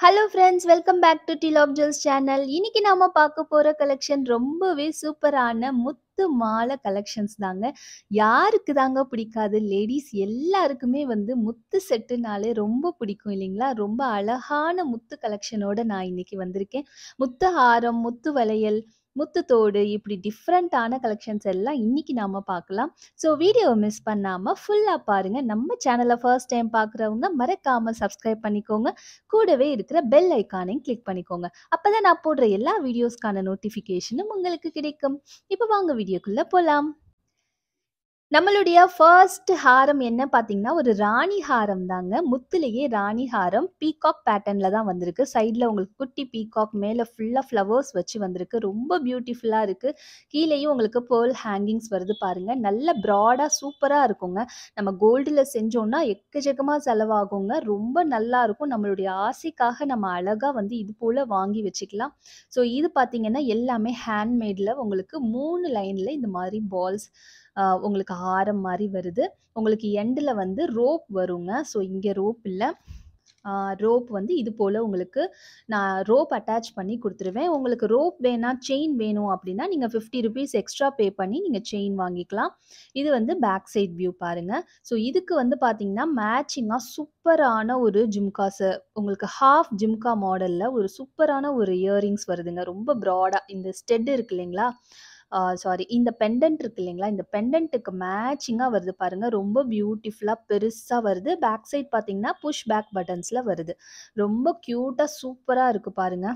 Hello friends, welcome back to deal of jewels channel. இன்னைக்கு நாம பார்க்க போற கலெக்ஷன் ரொம்பவே சூப்பரான முத்து மாலை கலெக்ஷன்ஸ் தாங்க. யாருக்கு தாங்க பிடிக்காது? லேடீஸ் எல்லாருக்குமே வந்து முத்து செட்டுனாலே ரொம்ப பிடிக்கும் இல்லைங்களா? ரொம்ப அழகான முத்து கலெக்ஷனோட நான் இன்னைக்கு வந்திருக்கேன். முத்து ஹாரம், முத்து வளையல், முத்து தோடு இப்படி டிஃப்ரெண்ட்டான கலெக்ஷன்ஸ் எல்லாம் இன்னைக்கு நாம பார்க்கலாம். ஸோ வீடியோவை மிஸ் பண்ணாம ஃபுல்லா பாருங்க. நம்ம சேனலை ஃபர்ஸ்ட் டைம் பார்க்குறவங்க மறக்காம சப்ஸ்கிரைப் பண்ணிக்கோங்க. கூடவே இருக்கிற பெல் ஐகானையும் கிளிக் பண்ணிக்கோங்க. அப்பதான் நான் போடுற எல்லா வீடியோஸ்க்கான நோட்டிஃபிகேஷனும் உங்களுக்கு கிடைக்கும். இப்போ வாங்க வீடியோக்குள்ள போலாம். நம்மளுடைய ஃபர்ஸ்ட் ஹாரம் என்ன பார்த்தீங்கன்னா, ஒரு ராணி ஹாரம் தாங்க. முத்துலயே ராணி ஹாரம் பீகாக் பேட்டர்ன்ல தான் வந்திருக்கு. சைட்ல உங்களுக்கு குட்டி பீகாக், மேல ஃபுல்லா ஃப்ளவர்ஸ் வச்சு வந்திருக்கு. ரொம்ப பியூட்டிஃபுல்லா இருக்கு. கீழேயும் உங்களுக்கு பேர்ல் ஹேங்கிங்ஸ் வருது பாருங்க. நல்ல ப்ராடா சூப்பரா இருக்குங்க. நம்ம கோல்டுல செஞ்சோம்னா எக்கச்சக்கமா செலவாகுங்க. ரொம்ப நல்லா இருக்கும். நம்மளுடைய ஆசைக்காக நம்ம அழகா வந்து இது போல வாங்கி வச்சுக்கலாம். ஸோ இது பார்த்தீங்கன்னா, எல்லாமே ஹேண்ட்மேட்ல உங்களுக்கு 3 லைன்ல இந்த மாரி பால்ஸ் உங்களுக்கு ஹாரம் மாரி வருது. உங்களுக்கு எண்டுல வந்து ரோப் வருங்க. ஸோ இங்க ரோப் இல்ல. ரோப் வந்து இது போல உங்களுக்கு நான் ரோப் அட்டாச் பண்ணி குடுத்துருவேன். உங்களுக்கு ரோப் வேணா, செயின் வேணும் அப்படின்னா, நீங்க ₹50 எக்ஸ்ட்ரா பே பண்ணி நீங்க செயின் வாங்கிக்கலாம். இது வந்து பேக் சைட் வியூ பாருங்க. ஸோ இதுக்கு வந்து பார்த்தீங்கன்னா, மேட்சிங்கா சூப்பரான ஒரு ஜும்காஸ் உங்களுக்கு ஹாஃப் ஜும்கா மாடல்ல ஒரு சூப்பரான ஒரு இயரிங்ஸ் வருதுங்க. ரொம்ப ப்ராடா இந்த ஸ்டெட் இருக்கு இல்லைங்களா? சாரி, இந்த பெண்டன்ட் இருக்கு இல்லைங்களா? இந்த பெண்டன்ட்டுக்கு மேட்சிங்கா வருது பாருங்க. ரொம்ப பியூட்டிஃபுல்லா பெருசா வருது. பேக் சைட் பார்த்தீங்கன்னா, புஷ் பேக் பட்டன்ஸ்ல வருது. ரொம்ப கியூட்டா சூப்பரா இருக்கு பாருங்க.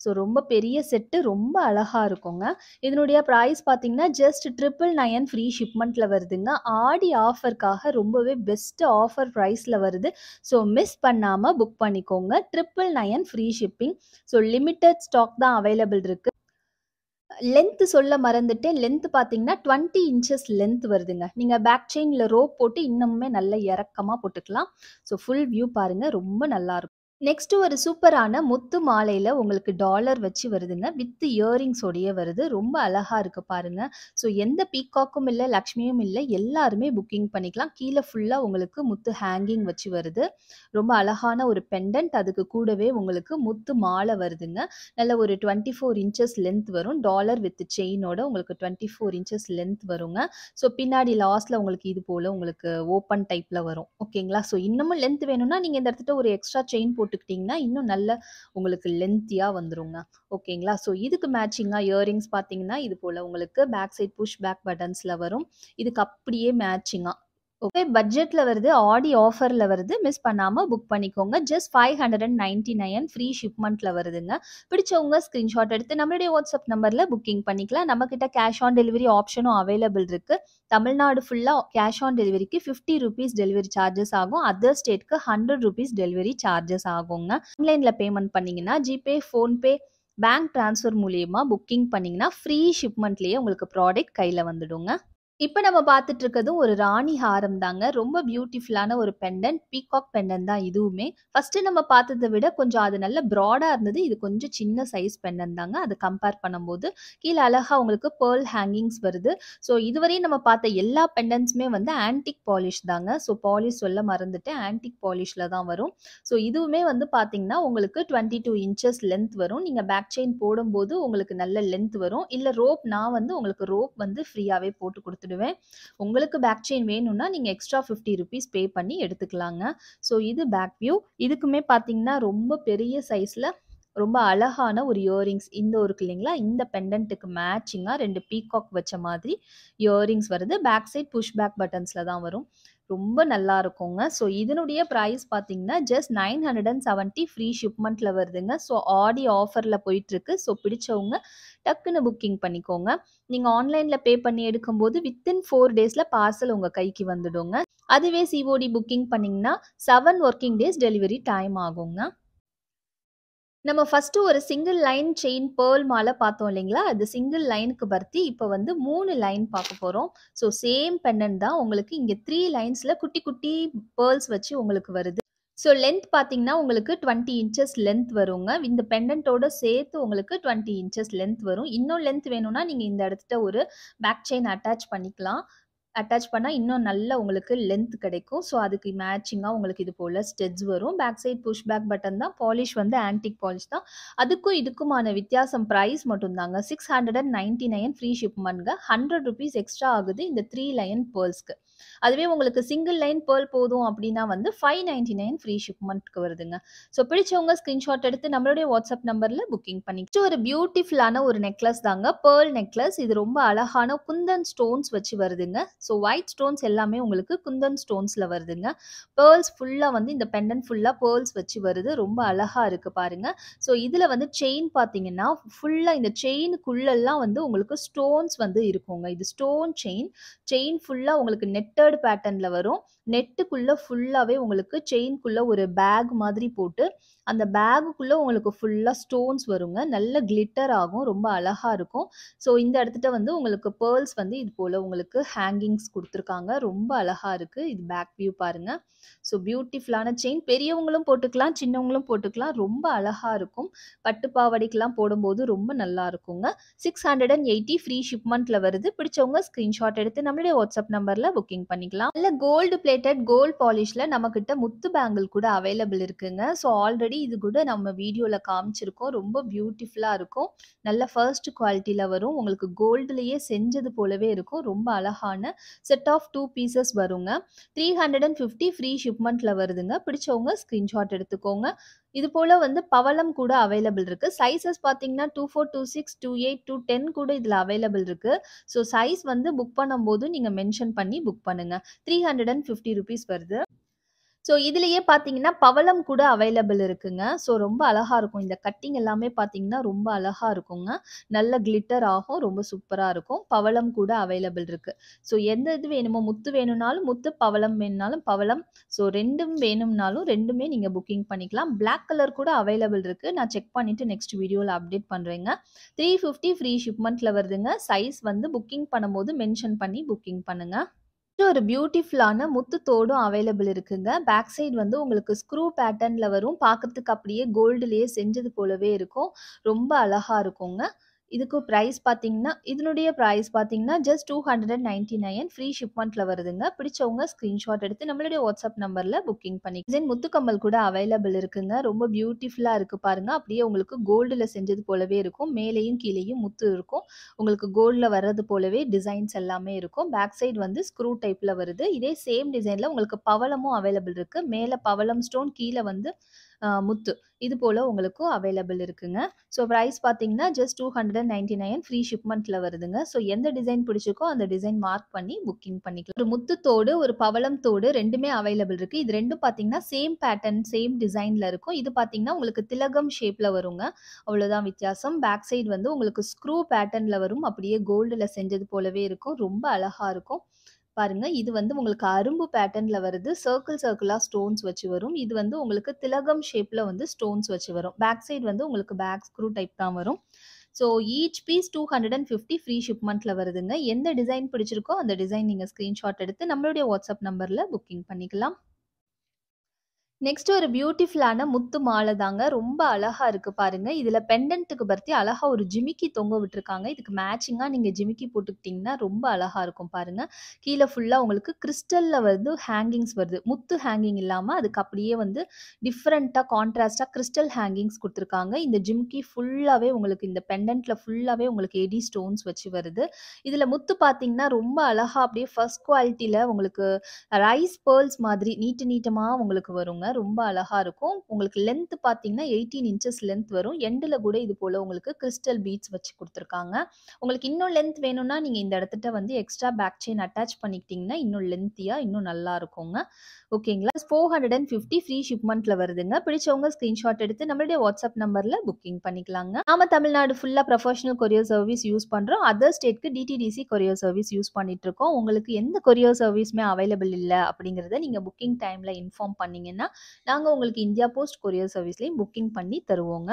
ஸோ ரொம்ப பெரிய செட்டு, ரொம்ப அழகா இருக்குங்க. இதனுடைய பிரைஸ் பார்த்தீங்கன்னா, ஜஸ்ட் 999 ஃப்ரீ ஷிப்மெண்ட்ல வருதுங்க. ஆடி ஆஃபர்க்காக ரொம்பவே பெஸ்ட் ஆஃபர் பிரைஸ்ல வருது. ஸோ மிஸ் பண்ணாம புக் பண்ணிக்கோங்க. 999 free shipping. So limited stock தான் அவைலபிள் இருக்கு. லென்த் சொல்ல மறந்துட்டேன். லென்த் பார்த்தீங்கன்னா 20 இன்ச்சஸ் லென்த் வருதுங்க. நீங்க பேக் செயின்ல ரோப் போட்டு இன்னமுமே நல்ல இறக்கமா போட்டுக்கலாம். ஸோ ஃபுல் வியூ பாருங்க. ரொம்ப நல்லா இருக்கும். நெக்ஸ்ட் ஒரு சூப்பரான முத்து மாலையில உங்களுக்கு டாலர் வச்சு வருதுங்க. வித் இயரிங்ஸோடயே வருது. ரொம்ப அழகா இருக்கு பாருங்க. ஸோ எந்த பீகாக்கும் இல்ல, லக்ஷ்மியும் இல்ல. எல்லாருமே புக்கிங் பண்ணிக்கலாம். கீழ ஃபுல்லா உங்களுக்கு முத்து ஹேங்கிங் வச்சு வருது. ரொம்ப அழகான ஒரு பெண்டன்ட். அதுக்கு கூடவே உங்களுக்கு முத்து மாலை வருதுங்க. நல்ல ஒரு 24 இன்ச்சஸ் லென்த் வரும். டாலர் வித் செயினோட உங்களுக்கு 24 இன்ச்சஸ் லென்த் வருங்க. ஸோ பின்னாடி லாஸ்ட்ல உங்களுக்கு இது போல உங்களுக்கு ஓப்பன் டைப்ல வரும். ஓகேங்களா? ஸோ இன்னமும் லென்த் வேணும்னா நீங்க இந்த இடத்துல ஒரு எக்ஸ்ட்ரா செயின் போட்டுக்கிட்டீங்கன்னா இன்னும் நல்ல உங்களுக்கு லென்த்தியா வந்துருங்க. ஓகேங்களா? ஸோ இதுக்கு மேட்சிங்கா இயரிங்ஸ் பார்த்தீங்கன்னா, இது போல உங்களுக்கு பேக் சைட் புஷ் பேக் பட்டன்ஸ்ல வரும். இதுக்கு அப்படியே மேட்சிங்கா ஓகே. பட்ஜெட்ல வருது. ஆடி ஆஃபர்ல வருது. மிஸ் பண்ணாம புக் பண்ணிக்கோங்க. ஜஸ்ட் 599 ஃப்ரீ ஷிப்மெண்ட்ல வருதுங்க. பிடிச்சவங்க ஸ்கிரீன்ஷாட் எடுத்து நம்மளுடைய வாட்ஸ்அப் நம்பர்ல புக்கிங் பண்ணிக்கலாம். நம்ம கிட்ட கேஷ் ஆன் டெலிவரி ஆப்ஷனும் அவைலபிள் இருக்கு. தமிழ்நாடு ஃபுல்லா கேஷ் ஆன் டெலிவரிக்கு ₹50 டெலிவரி சார்ஜஸ் ஆகும். அதர் ஸ்டேட்க்கு ₹100 டெலிவரி சார்ஜஸ் ஆகுங்க. ஆன்லைன்ல பேமெண்ட் பண்ணீங்கன்னா ஜிபே, ஃபோன்பே, பேங்க் ட்ரான்ஸ்ஃபர் மூலியமா புக்கிங் பண்ணீங்கன்னா ஃப்ரீ ஷிப்மெண்ட்லயே உங்களுக்கு ப்ராடக்ட் கையில வந்துடுங்க. இப்ப நம்ம பார்த்துட்டு இருக்கிறதும் ஒரு ராணி ஹாரம் தாங்க. ரொம்ப பியூட்டிஃபுல்லான ஒரு பெண்டன்ட். பீகாக் பெண்டன்ட் தான் இதுவுமே. ஃபர்ஸ்ட் நம்ம பார்த்தத விட கொஞ்சம் அது நல்ல ப்ராடா இருந்தது. இது கொஞ்சம் சின்ன சைஸ் பெண்டன்ட் தாங்க. அது கம்பேர் பண்ணும்போது கீழ அழகா உங்களுக்கு பேர்ல் ஹேங்கிங்ஸ் வருது. ஸோ இதுவரையும் நம்ம பார்த்த எல்லா பெண்டன்ட்ஸுமே வந்து ஆன்டிக் பாலிஷ் தாங்க. ஸோ பாலிஷ் சொல்ல மறந்துட்டேன். ஆன்டிக் பாலிஷ்ல தான் வரும். ஸோ இதுவுமே வந்து பார்த்தீங்கன்னா, உங்களுக்கு 22 இன்ச்சஸ் லென்த் வரும். நீங்க பேக் செயின் போடும்போது உங்களுக்கு நல்ல லென்த் வரும். இல்ல ரோப் நான் வந்து உங்களுக்கு ரோப் வந்து ஃப்ரீயாவே போட்டு குடுத்துடுவேன். உங்களுக்கு பேக் செயின் வேணும்னா நீங்க எக்ஸ்ட்ரா ₹50 பே பண்ணி எடுத்துக்கலாங்க. ஸோ இது பேக் வியூ. இதுக்குமே பார்த்தீங்கன்னா, ரொம்ப பெரிய சைஸ்ல ரொம்ப அழகான ஒரு இயரிங்ஸ் இந்த இருக்கு இல்லைங்களா? இந்த பெண்டன்ட்டுக்கு மேட்சிங்கா 2 பீகாக் வச்ச மாதிரி இயரிங்ஸ் வருது. பேக் சைட் புஷ் பேக் பட்டன்ஸ்ல தான் வரும். ரொம்ப நல்லா இருக்குங்க. ஸோ இதனுடைய பிரைஸ் பார்த்தீங்கன்னா, ஜஸ்ட் 970 ஃப்ரீ ஷிப்மெண்ட்ல வருதுங்க. ஸோ ஆடி ஆஃபர்ல போயிட்டுருக்கு. ஸோ பிடிச்சவங்க டக்குன்னு புக்கிங் பண்ணிக்கோங்க. நீங்க ஆன்லைன்ல பே பண்ணி எடுக்கும்போது வித்தின் 4 டேஸ்ல பார்சல் உங்க கைக்கு வந்துடுங்க. அதுவே சிஓடி புக்கிங் பண்ணீங்கன்னா 7 ஒர்க்கிங் டேஸ் டெலிவரி டைம் ஆகுங்க. நம்ம ஃபர்ஸ்ட் ஒரு சிங்கிள் லைன் செயின் பேர்ல் மாலை பார்த்தோம் இல்லைங்களா? அது சிங்கிள் லைனுக்கு பர்த்தி இப்போ வந்து 3 லைன் பார்க்க போறோம். ஸோ சேம் பெண்டன்ட் தான் உங்களுக்கு இங்க 3 லைன்ஸ்ல குட்டி குட்டி பேர்ல்ஸ் வச்சு உங்களுக்கு வருது. ஸோ லென்த் பார்த்தீங்கன்னா, உங்களுக்கு 20 இன்ச்சஸ் லென்த் வருங்க. இந்த பெண்டன்ட்டோட சேர்த்து உங்களுக்கு 20 இன்ச்சஸ் லென்த் வரும். இன்னும் லென்த் வேணும்னா நீங்க இந்த இடத்துல ஒரு பேக் செயின் அட்டாச் பண்ணிக்கலாம். அட்டாச் பண்ணா இன்னும் நல்ல உங்களுக்கு லென்த் கிடைக்கும். ஸோ அதுக்கு மேட்சிங்கா உங்களுக்கு இது போல ஸ்டெட்ஸ் வரும். Back side push back button தான். பாலிஷ் வந்து ஆன்டிக் பாலிஷ் தான். அதுக்கும் இதுக்குமான வித்தியாசம் பிரைஸ் மட்டும் தாங்க. 699 ஃப்ரீ ஷிப்மெண்ட்ங்க. ₹100 எக்ஸ்ட்ரா ஆகுது இந்த 3 லைன் பேர்ல்ஸ்க்கு. அதுவே உங்களுக்கு சிங்கிள் லைன் பேர்ல் போதும் அப்படின்னா வந்து 599 ஃப்ரீ ஷிப்மெண்ட்க்கு வருதுங்க. ஸோ பிடிச்சவங்க ஸ்கிரீன்ஷாட் எடுத்து நம்மளுடைய வாட்ஸ்அப் நம்பர்ல புக்கிங் பண்ணிக்கலாம். ஒரு பியூட்டிஃபுல்லான ஒரு நெக்லஸ் தாங்க. Pearl necklace. இது ரொம்ப அழகான குந்தன் ஸ்டோன்ஸ் வச்சு வருதுங்க. ஸோ ஒயிட் ஸ்டோன்ஸ் எல்லாமே உங்களுக்கு குந்தன் ஸ்டோன்ஸ்ல வருதுங்க. பேர்ல்ஸ் ஃபுல்லா வந்து இந்த பெண்டன்ட் ஃபுல்லா பேர்ல்ஸ் வச்சு வருது. ரொம்ப அழகா இருக்கு பாருங்க. ஸோ இதுல வந்து செயின் பார்த்தீங்கன்னா, ஃபுல்லா இந்த செயினுக்குள்ளலாம் வந்து உங்களுக்கு ஸ்டோன்ஸ் வந்து இருக்குங்க. இது ஸ்டோன் செயின். செயின் ஃபுல்லா உங்களுக்கு நெட்டட் பேட்டர்ன்ல வரும். நெட்டுக்குள்ள ஃபுல்லாவே உங்களுக்கு செயின்குள்ள ஒரு பேக் மாதிரி போட்டு, அந்த பேக்குக்குள்ள உங்களுக்கு ஃபுல்லா ஸ்டோன்ஸ் வருங்க. நல்ல கிளிட்டர் ஆகும். ரொம்ப அழகா இருக்கும். ஸோ இந்த இடத்துட்ட வந்து உங்களுக்கு பேர்ல்ஸ் வந்து இது போல உங்களுக்கு ஹேங்கிங்ஸ் குடுத்துருக்காங்க. ரொம்ப அழகா இருக்கு. இது பேக் வியூ பாருங்க. ஸோ பியூட்டிஃபுல்லான செயின். பெரியவங்களும் போட்டுக்கலாம், சின்னவங்களும் போட்டுக்கலாம். ரொம்ப அழகா இருக்கும். பட்டு பாவாடைக்கெல்லாம் போடும்போது ரொம்ப நல்லா இருக்குங்க. 680 ஃப்ரீ ஷிப்மெண்ட்ல வருது. பிடிச்சவங்க ஸ்கிரீன்ஷாட் எடுத்து நம்மளுடைய வாட்ஸ்அப் நம்பர்ல புக்கிங் பண்ணிக்கலாம். நல்ல கோல்டு பிளேட்டட் கோல்ட் பாலிஷ்ல நம்மகிட்ட முத்து பேங்கிள் கூட அவைலபிள் இருக்குங்க. ஸோ ஆல்ரெடி இது கூட நம்ம வீடியோல காமிச்சிருக்கோம். ரொம்ப பியூட்டிஃபுல்லா இருக்கும். நல்ல ஃபர்ஸ்ட் குவாலிட்டில வரும். உங்களுக்கு கோல்டுலயே செஞ்சது போலவே இருக்கும். ரொம்ப அழகான செட் ஆஃப் 2 பீசஸ் வருங்க. 350 ஃப்ரீ ஷிப்மெண்ட்ல வருதுங்க. பிடிச்சவங்க ஸ்கிரீன்ஷாட் எடுத்துக்கோங்க. இது போல வந்து பவளம் கூட அவைலபிள் இருக்கு. சைஸஸ் பார்த்தீங்கன்னா 24, 26, 28, 210 கூட இதுல அவைலபிள் இருக்கு. ஸோ சைஸ் வந்து புக் பண்ணும்போது நீங்க மென்ஷன் பண்ணி புக் பண்ணுங்க. ₹350 வருது. ஸோ இதுலயே பார்த்தீங்கன்னா, பவளம் கூட அவைலபிள் இருக்குங்க. ஸோ ரொம்ப அழகா இருக்கும். இந்த கட்டிங் எல்லாமே பார்த்தீங்கன்னா, ரொம்ப அழகா இருக்குங்க. நல்ல கிளிட்டர் ஆகும். ரொம்ப சூப்பரா இருக்கும். பவளம் கூட அவைலபிள் இருக்கு. ஸோ எந்த இது வேணுமோ, முத்து வேணும்னாலும் முத்து, பவளம் வேணும்னாலும் பவளம். ஸோ 2ம் வேணும்னாலும் 2மே நீங்க புக்கிங் பண்ணிக்கலாம். பிளாக் கலர் கூட அவைலபிள் இருக்கு. நான் செக் பண்ணிட்டு நெக்ஸ்ட் வீடியோல அப்டேட் பண்றேங்க. 350 ஃப்ரீ ஷிப்மெண்ட்ல வருதுங்க. சைஸ் வந்து புக்கிங் பண்ணும்போது மென்ஷன் பண்ணி புக்கிங் பண்ணுங்க. ஒரு பியூட்டிஃபுல்லான முத்து தோடும் அவைலபிள் இருக்குங்க. பேக் சைடு வந்து உங்களுக்கு ஸ்க்ரூ பேட்டர்ன்ல வரும். பார்க்கறதுக்கு அப்படியே கோல்டுலயே செஞ்சது போலவே இருக்கும். ரொம்ப அழகா இருக்குங்க. இதுக்கு பிரைஸ் பார்த்தீங்கன்னா, இதனுடைய பிரைஸ் பார்த்தீங்கன்னா, ஜஸ்ட் 299 ஃப்ரீ ஷிப்மெண்ட்ல வருதுங்க. பிடிச்சவங்க ஸ்கிரீன்ஷாட் எடுத்து நம்மளுடைய வாட்ஸ்அப் நம்பர்ல புக்கிங் பண்ணி டிசைன் முத்துக்கம்மல் கூட அவைலபிள் இருக்குங்க. ரொம்ப பியூட்டிஃபுல்லா இருக்கு பாருங்க. அப்படியே உங்களுக்கு கோல்டுல செஞ்சது போலவே இருக்கும். மேலேயும் கீழேயும் முத்து இருக்கும். உங்களுக்கு கோல்ட்ல வர்றது போலவே டிசைன்ஸ் எல்லாமே இருக்கும். பேக் சைடு வந்து ஸ்க்ரூ டைப்ல வருது. இதே சேம் டிசைன்ல உங்களுக்கு பவளமும் அவைலபிள் இருக்கு. மேல பவளம் ஸ்டோன், கீழ வந்து முத்து. இது போல உங்களுக்கும் அவைலபிள் இருக்குங்க. ஸோ பிரைஸ் பார்த்தீங்கன்னா, ஜஸ்ட் 299 ஃப்ரீ ஷிப்மெண்ட்ல வருதுங்க. ஸோ எந்த டிசைன் பிடிச்சிருக்கோ அந்த டிசைன் மார்க் பண்ணி புக்கிங் பண்ணிக்கலாம். ஒரு முத்து தோடு, ஒரு பவளம் தோடு 2மே அவைலபிள் இருக்கு. இது 2ம் பார்த்தீங்கன்னா, சேம் பேட்டர்ன், சேம் டிசைன்ல இருக்கும். இது பார்த்தீங்கன்னா, உங்களுக்கு திலகம் ஷேப்ல வருங்க. அவ்வளோதான் வித்தியாசம். பேக் சைடு வந்து உங்களுக்கு ஸ்க்ரூ பேட்டர்ன்ல வரும். அப்படியே கோல்டுல செஞ்சது போலவே இருக்கும். ரொம்ப அழகா இருக்கும். பாருங்க. இது வந்து உங்களுக்கு அரும்பு பேட்டர்ன்ல வருது. சர்க்கிள் சர்க்கிளா ஸ்டோன்ஸ் வச்சு வரும். இது வந்து உங்களுக்கு திலகம் ஷேப்ல வந்து ஸ்டோன்ஸ் வச்சு வரும். பேக் சைடு வந்து உங்களுக்கு பேக் ஸ்க்ரூ டைப் தான் வரும். ஸோ ஈச் பீஸ் 250 ஃப்ரீ ஷிப்மெண்ட்ல வருதுங்க. எந்த டிசைன் பிடிச்சிருக்கோ அந்த டிசைன் நீங்க ஸ்கிரீன்ஷாட் எடுத்து நம்மளுடைய வாட்ஸ்அப் நம்பர்ல புக்கிங் பண்ணிக்கலாம். நெக்ஸ்ட் ஒரு பியூட்டிஃபுல்லான முத்து மாலை தாங்க. ரொம்ப அழகா இருக்கு பாருங்க. இதுல பெண்டன்ட்க்கு பத்தி அழகா ஒரு ஜிமிக்கி தொங்க விட்டுருக்காங்க. இதுக்கு மேட்சிங்கா நீங்க ஜிமிக்கி போட்டுக்கிட்டீங்கன்னா ரொம்ப அழகா இருக்கும் பாருங்க. கீழ ஃபுல்லா உங்களுக்கு கிறிஸ்டல்ல வந்து ஹேங்கிங்ஸ் வருது. முத்து ஹேங்கிங் இல்லாம அதுக்கு அப்படியே வந்து டிஃபரெண்ட்டா கான்ட்ராஸ்ட்டா கிறிஸ்டல் ஹேங்கிங்ஸ் குடுத்துருக்காங்க. இந்த ஜிமிக்கி ஃபுல்லாவே உங்களுக்கு இந்த பெண்டன்ட்ல ஃபுல்லாவே உங்களுக்கு எடி ஸ்டோன்ஸ் வச்சு வருது. இதுல முத்து பார்த்தீங்கன்னா, ரொம்ப அழகா அப்படியே ஃபர்ஸ்ட் குவாலிட்டில உங்களுக்கு ரைஸ் பேர்ல்ஸ் மாதிரி நீட்ட நீட்டமா உங்களுக்கு வருங்க. ரொம்ப அழகா இருக்கும். உங்களுக்கு லென்த் பார்த்தீங்கன்னா 18 இன்ச்சஸ் லென்த் வரும். எண்டுல கூட இது போல உங்களுக்கு கிறிஸ்டல் பீட்ஸ் வச்சு குடுத்துருக்காங்க. உங்களுக்கு இன்னும் லென்த் வேணும்னா, நீங்க இந்த இடத்துட்ட வந்து எக்ஸ்ட்ரா பேக் செயின் அட்டாச் பண்ணிக்கிட்டீங்கன்னா, இன்னும் லென்த்தியா இன்னும் நல்லா இருக்குங்க. ஓகேங்களா? 450 ஃப்ரீ ஷிப்மெண்ட்ல வருதுங்க. பிடிச்சவங்க ஸ்கிரீன்ஷாட் எடுத்து நம்மளுடைய வாட்ஸ்அப் நம்பர்ல புக்கிங் பண்ணிக்கலாங்க. நாம தமிழ்நாடு ஃபுல்லா ப்ரொஃபஷனல் கொரியர் சர்வீஸ் யூஸ் பண்றோம். அதர் ஸ்டேட்க்கு டிடிடிசி கொரியர் சர்வீஸ் யூஸ் பண்ணிட்டு இருக்கோம். உங்களுக்கு எந்த கொரியர் சர்வீஸுமே அவைலபிள் இல்ல அப்படிங்கிறத நீங்க புக்கிங் டைம்ல இன்ஃபார்ம் பண்ணீங்கன்னா, நாங்க உங்களுக்கு இந்தியா போஸ்ட் கொரியர் சர்வீஸ்லயும் புக்கிங் பண்ணி தருவோங்க.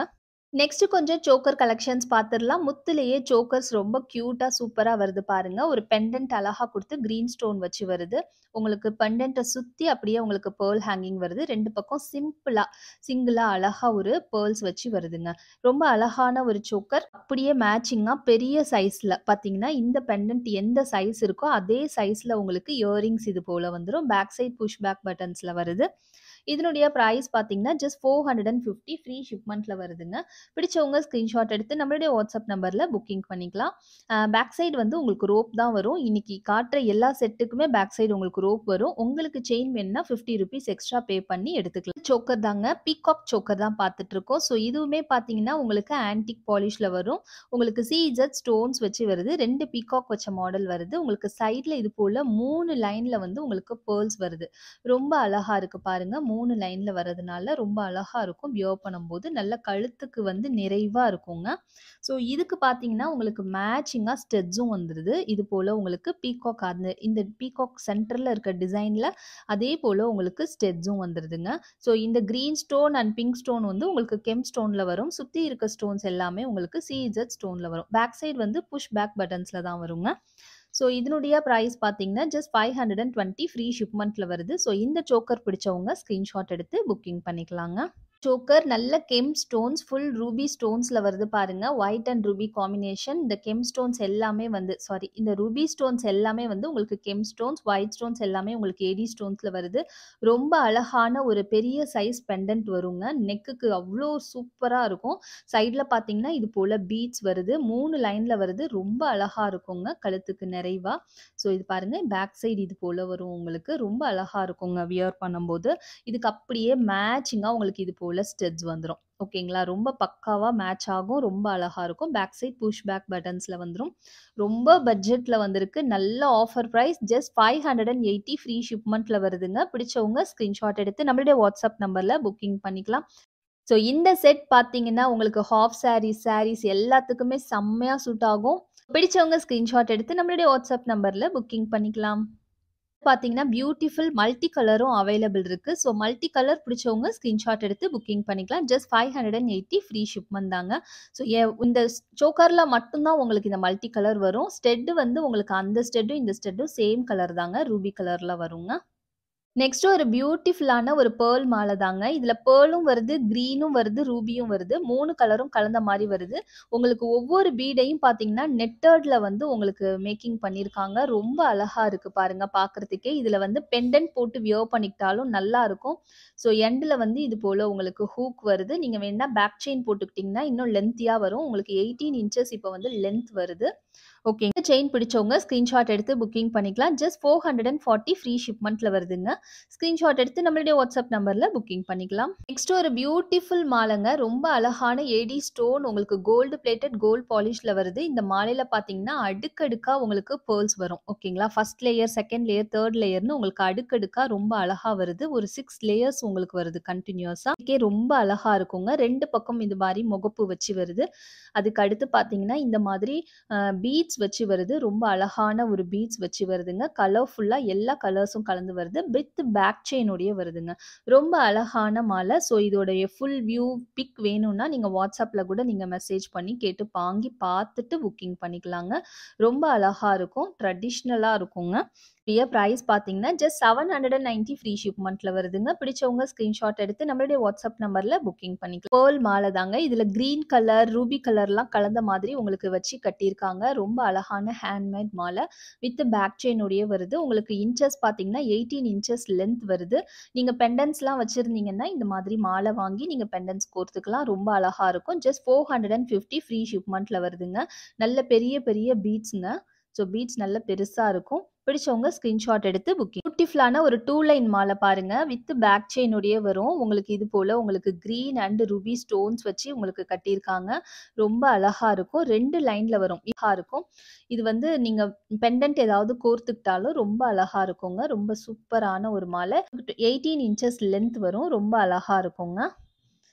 நெக்ஸ்ட் கொஞ்சம் சோக்கர் கலெக்ஷன்ஸ் பார்த்துடலாம். முத்துலயே சோக்கர்ஸ் ரொம்ப கியூட்டா சூப்பரா வருது பாருங்க. ஒரு பெண்டன்ட் அழகா குடுத்து கிரீன் ஸ்டோன் வச்சு வருது. உங்களுக்கு பெண்டன்ட்ட சுத்தி அப்படியே உங்களுக்கு பெர்ல் ஹேங்கிங் வருது. 2 பக்கம் சிம்பிளா, சிங்கிளா அழகா ஒரு பெர்ல்ஸ் வச்சு வருதுங்க. ரொம்ப அழகான ஒரு சோக்கர். அப்படியே மேட்சிங்கா பெரிய சைஸ்ல பார்த்தீங்கன்னா, இந்த பெண்டன்ட் எந்த சைஸ் இருக்கோ அதே சைஸ்ல உங்களுக்கு இயரிங்ஸ் இது போல வந்துரும். பேக் சைட் புஷ் பேக் பட்டன்ஸ்ல வருது. இதனுடைய பிரைஸ் பார்த்தீங்கன்னா, ஜஸ்ட் 450 ஃப்ரீ ஷிப்மெண்ட்ல வருதுங்க. பிடிச்சவங்க ஸ்கிரீன்ஷாட் எடுத்து நம்மளுடைய வாட்ஸ்அப் நம்பர்ல புக்கிங் பண்ணிக்கலாம். பேக் சைடு வந்து உங்களுக்கு ரோப் தான் வரும். இன்னைக்கு காட்டுற எல்லா செட்டுக்குமே பேக் சைடு உங்களுக்கு ரோப் வரும். உங்களுக்கு செயின் வேணும்னா ₹50 எக்ஸ்ட்ரா பே பண்ணி எடுத்துக்கலாம். சோக்கர் தாங்க. பீகாக் சோக்கர் தான் பார்த்துட்டு இருக்கோம். ஸோ இதுவுமே பார்த்தீங்கன்னா, உங்களுக்கு ஆன்டிக் பாலிஷ்ல வரும். உங்களுக்கு CZ ஸ்டோன்ஸ் வச்சு வருது. 2 பீகாக் வச்ச மாடல் வருது. உங்களுக்கு சைட்ல இது போல 3 லைன்ல வந்து உங்களுக்கு பெர்ல்ஸ் வருது. ரொம்ப அழகா இருக்கு பாருங்க. 3 லைன்ல வரதுனால ரொம்ப அழகா இருக்கும். வியர் பண்ணும்போது நல்ல கழுத்துக்கு வந்து நிறைவா இருக்குங்க. ஸோ இதுக்கு பார்த்தீங்கன்னா, உங்களுக்கு மேட்சிங்கா ஸ்டெட்ஸும் வந்துருது. இது போல உங்களுக்கு பீகாக் இந்த பீகாக் சென்டர்ல இருக்க டிசைன்ல அதே போல உங்களுக்கு ஸ்டெட்ஸும் வந்துருதுங்க. ஸோ இந்த green stone and pink stone வந்து உங்களுக்கு கெம் ஸ்டோன்ல வரும். சுத்தி இருக்க ஸ்டோன்ஸ் எல்லாமே உங்களுக்கு CZ ஸ்டோன்ல வரும். பேக் சைடு வந்து புஷ் பேக் பட்டன்ஸ்ல தான் வருங்க. ஸோ இதனுடைய பிரைஸ் பார்த்தீங்கன்னா, ஜஸ்ட் 520 ஃப்ரீ ஷிப்மெண்ட்ல வருது. ஸோ இந்த சோக்கர் பிடிச்சவங்க ஸ்கிரீன்ஷாட் எடுத்து புக்கிங் பண்ணிக்கலாங்க. சோக்கர் நல்ல கெம் ஸ்டோன்ஸ் ஃபுல் ரூபி ஸ்டோன்ஸ்ல வருது பாருங்க. White and Ruby combination. இந்த கெம் ஸ்டோன்ஸ் எல்லாமே வந்து இந்த ரூபி ஸ்டோன்ஸ் எல்லாமே வந்து உங்களுக்கு கெம் ஸ்டோன்ஸ், ஒயிட் ஸ்டோன்ஸ் எல்லாமே உங்களுக்கு ஏடி ஸ்டோன்ஸ்ல வருது. ரொம்ப அழகான ஒரு பெரிய சைஸ் பெண்டன்ட் வருங்க. நெக்குக்கு அவ்வளோ சூப்பரா இருக்கும். சைட்ல பார்த்தீங்கன்னா, இது போல பீட்ஸ் வருது. 3 லைன்ல வருது. ரொம்ப அழகா இருக்குங்க. கழுத்துக்கு நிறைவா. ஸோ இது பாருங்க. பேக் சைடு இது போல வரும் உங்களுக்கு. ரொம்ப அழகா இருக்குங்க வியர் பண்ணும்போது. இதுக்கு அப்படியே மேட்சிங்கா உங்களுக்கு இது போல ஸ்டெட்ஸ் வந்துரும். ஓகேங்களா? ரொம்ப பக்காவா மேட்ச் ஆகும். ரொம்ப அழகா இருக்கும். பேக் சைட் புஷ் பேக் பட்டன்ஸ்ல வந்துரும். ரொம்ப பட்ஜெட்ல வந்திருக்கு. நல்ல ஆஃபர் பிரைஸ். ஜஸ்ட் 580 ஃப்ரீ ஷிப்மெண்ட்ல வருதுங்க. பிடிச்சவங்க ஸ்கிரீன்ஷாட் எடுத்து நம்மளுடைய வாட்ஸ்அப் நம்பர்ல புக்கிங் பண்ணிக்கலாம். ஸோ இந்த செட் பார்த்தீங்கன்னா, உங்களுக்கு ஹாஃப் சாரீஸ் எல்லாத்துக்குமே செம்மையா சூட் ஆகும். பிடிச்சவங்க ஸ்கிரீன்ஷாட் எடுத்து நம்மளுடைய வாட்ஸ்அப் நம்பர்ல புக்கிங் பண்ணிக்கலாம். பார்த்தீங்கன்னா, பியூட்டிஃபுல் மல்டி கலரும் அவைலபிள் இருக்கு. ஸோ மல்டி கலர் பிடிச்சவங்க ஸ்கிரீன்ஷாட் எடுத்து புக்கிங் பண்ணிக்கலாம். ஜஸ்ட் 580 ஃப்ரீ ஷிப்மெண்ட் தாங்க. ஸோ இந்த சோக்கர்ல மட்டும் தான் உங்களுக்கு இந்த மல்டி கலர் வரும். ஸ்டெட் வந்து உங்களுக்கு அந்த ஸ்டெட்டும், இந்த ஸ்டெட்டும் சேம் கலர் தாங்க. ரூபி கலர்ல வருங்க. நெக்ஸ்ட் ஒரு பியூட்டிஃபுல்லான ஒரு பேர்ல் மாலை தாங்க. இதுல பேர்லும் வருது, கிரீனும் வருது, ரூபியும் வருது. 3 கலரும் கலந்த மாரி வருது. உங்களுக்கு ஒவ்வொரு பீடையும் பார்த்தீங்கன்னா, நெட்டர்ட்ல வந்து உங்களுக்கு மேக்கிங் பண்ணியிருக்காங்க. ரொம்ப அழகா இருக்கு பாருங்க பார்க்கறதுக்கே. இதுல வந்து பெண்டன்ட் போட்டு வியர் பண்ணிக்கிட்டாலும் நல்லா இருக்கும். ஸோ எண்ட்ல வந்து இது போல உங்களுக்கு ஹூக் வருது. நீங்க வேணுனா பேக் செயின் போட்டுக்கிட்டீங்கன்னா, இன்னும் லென்த்தியா வரும். உங்களுக்கு 18 இன்ச்சஸ் இப்ப வந்து லென்த் வருது. ஓகே. இந்த செயின் பிடிச்சவங்க ஸ்கிரீன்ஷாட் எடுத்து புக்கிங் பண்ணிக்கலாம். ஜஸ்ட் 440 ஃப்ரீ ஷிப்மெண்ட்ல வருதுங்க. ஸ்கிரீன்ஷாட் எடுத்து நம்மளுடைய வாட்ஸ்அப் நம்பர்ல புக்கிங் பண்ணிக்கலாம். நெக்ஸ்ட் ஒரு பியூட்டிஃபுல் மாலைங்க. ரொம்ப அழகான ஏடி ஸ்டோன் உங்களுக்கு கோல்டு பிளேட்டட் கோல்ட் பாலிஷ்ல வருது. இந்த மாலையில பார்த்தீங்கன்னா, அடுக்கடுக்கா உங்களுக்கு பெர்ல்ஸ் வரும். ஓகேங்களா? First layer, second layer, third லேயர்னு உங்களுக்கு அடுக்கடுக்கா ரொம்ப அழகா வருது. ஒரு 6 லேயர்ஸ் உங்களுக்கு வருது கன்டினியூஸா. இதுக்கே ரொம்ப அழகா இருக்குங்க. 2 பக்கம் இது மாரி முகப்பு வச்சு வருது. அதுக்கு அடுத்து பார்த்தீங்கன்னா, இந்த மாதிரி பீட்ஸ் வச்சு வருது. ரொம்ப அழகான ஒரு பீட்ஸ் வச்சு வருதுங்க. கலர்ஃபுல்லா எல்லா கலர்ஸும் கலந்து வருது. வித் பேக் செயினோடயே வருதுங்க. ரொம்ப அழகான மாலை. ஸோ இதோடைய ஃபுல் வியூ பிக் வேணும்னா நீங்க வாட்ஸ்அப்ல கூட நீங்க மெசேஜ் பண்ணி கேட்டு வாங்கி பார்த்துட்டு புக்கிங் பண்ணிக்கலாங்க. ரொம்ப அழகா இருக்கும். ட்ரெடிஷ்னலா இருக்குங்க. பிரைஸ் பார்த்தீங்கன்னா, ஜஸ்ட் 790 ஃப்ரீ ஷிப்மெண்ட்ல வருதுங்க. பிடிச்சவங்க ஸ்கிரீன்ஷாட் எடுத்து நம்மளுடைய வாட்ஸ்அப் நம்பர்ல புக்கிங் பண்ணிக்கலாம். பேர்ல் மாலை தாங்க. இதுல கிரீன் கலர், ரூபி கலர்லாம் கலந்த மாதிரி உங்களுக்கு வச்சு கட்டியிருக்காங்க. ரொம்ப அழகான ஹேண்ட்மேட் மாலை. வித் பேக் செயினோடயே வருது. உங்களுக்கு இன்ச்சஸ் பார்த்தீங்கன்னா, 18 இன்ச்சஸ் லென்த் வருது. நீங்க பெண்டன்ட்ஸ்லாம் வச்சிருந்தீங்கன்னா, இந்த மாதிரி மாலை வாங்கி நீங்க பெண்டன்ட்ஸ் கோர்த்துக்கலாம். ரொம்ப அழகா இருக்கும். ஜஸ்ட் 450 ஃப்ரீ ஷிப்மெண்ட்ல வருதுங்க. நல்ல பெரிய பெரிய பீட்ஸ்ங்க. ஸோ பீட்ஸ் நல்ல பெருசா இருக்கும். பிடிச்சவங்க ஸ்கிரீன்ஷாட் எடுத்து புக்கிங். பியூட்டிஃபுல்லான ஒரு 2 லைன் மாலை பாருங்க. வித் பேக் செயினோடயே வரும். உங்களுக்கு இது போல உங்களுக்கு கிரீன் அண்ட் ரூபி ஸ்டோன்ஸ் வச்சு உங்களுக்கு கட்டியிருக்காங்க. ரொம்ப அழகா இருக்கும். 2 லைன்ல வரும். அழகா இருக்கும். இது வந்து நீங்க பெண்டன்ட் ஏதாவது கோர்த்துக்கிட்டாலும் ரொம்ப அழகா இருக்குங்க. ரொம்ப சூப்பரான ஒரு மாலை. 18 இன்ச்சஸ் லென்த் வரும். ரொம்ப அழகா இருக்குங்க.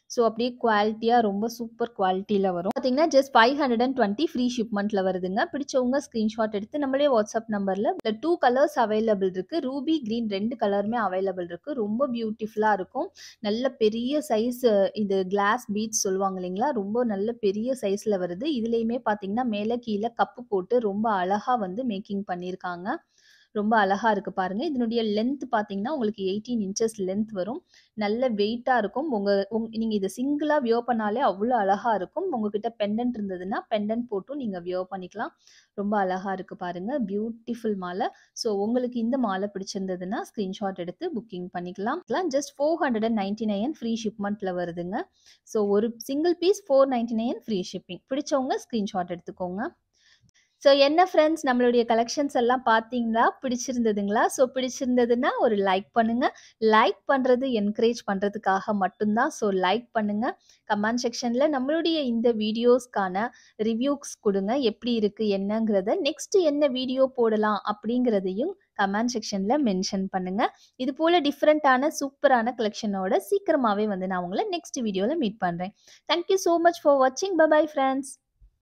ஸோ அப்படியே குவாலிட்டியா ரொம்ப சூப்பர் குவாலிட்டில வரும். பார்த்தீங்கன்னா ஜஸ்ட் 520 ஃப்ரீ ஷிப்மெண்ட்ல வருதுங்க. பிடிச்சவங்க ஸ்கிரீன்ஷாட் எடுத்து நம்மளுடைய வாட்ஸ்அப் நம்பர்ல 2 கலர்ஸ் அவைலபிள் இருக்கு. ரூபி, கிரீன் 2 கலருமே அவைலபிள் இருக்கு. ரொம்ப பியூட்டிஃபுல்லா இருக்கும். நல்ல பெரிய சைஸ் இது கிளாஸ் பீட்ஸ் சொல்லுவாங்க இல்லைங்களா? ரொம்ப நல்ல பெரிய சைஸ்ல வருது. இதுலயுமே பார்த்தீங்கன்னா மேல கீழ கப்பு போட்டு ரொம்ப அழகா வந்து மேக்கிங் பண்ணியிருக்காங்க. ரொம்ப அழகா இருக்கு பாருங்க. இதனுடைய லென்த் பார்த்தீங்கன்னா, உங்களுக்கு 18 இன்ச்சஸ் லென்த் வரும். நல்ல வெயிட்டா இருக்கும். நீங்க இத சிங்கிளா வியர் பண்ணாலே அவ்ளோ அழகா இருக்கும். உங்ககிட்ட பெண்டன்ட் இருந்ததுன்னா, பெண்டன்ட் போட்டும் நீங்க வியர் பண்ணிக்கலாம். ரொம்ப அழகா இருக்கு பாருங்க. பியூட்டிஃபுல் மாலை. ஸோ உங்களுக்கு இந்த மாலை பிடிச்சிருந்ததுன்னா, ஸ்கிரீன்ஷாட் எடுத்து புக்கிங் பண்ணிக்கலாம். ஜஸ்ட் 499 ஃப்ரீ ஷிப்மெண்ட்ல வருதுங்க. ஸோ ஒரு சிங்கிள் பீஸ் 499 ஃப்ரீ ஷிப்பிங். பிடிச்சவங்க ஸ்கிரீன்ஷாட் எடுத்துக்கோங்க. ஸோ என்ன ஃப்ரெண்ட்ஸ் நம்மளுடைய கலெக்ஷன்ஸ் எல்லாம் பார்த்தீங்களா? பிடிச்சிருந்ததுங்களா? ஸோ பிடிச்சிருந்ததுன்னா ஒரு லைக் பண்ணுங்க. லைக் பண்றது என்கரேஜ் பண்றதுக்காக மட்டும் தான். ஸோ லைக் பண்ணுங்க. கமெண்ட் செக்ஷன்ல நம்மளுடைய இந்த வீடியோஸ்க்கான ரிவ்யூஸ் குடுங்க. எப்படி இருக்கு என்னங்கிறத, நெக்ஸ்ட் என்ன வீடியோ போடலாம் அப்படிங்கிறதையும் கமெண்ட் செக்ஷன்ல மென்ஷன் பண்ணுங்க. இது போல டிஃபரண்டான சூப்பரான கலெக்ஷனோட சீக்கிரமாவே வந்து நான் உங்கள நெக்ஸ்ட் வீடியோல மீட் பண்றேன். Thank you so much for வாட்சிங். Bye bye friends.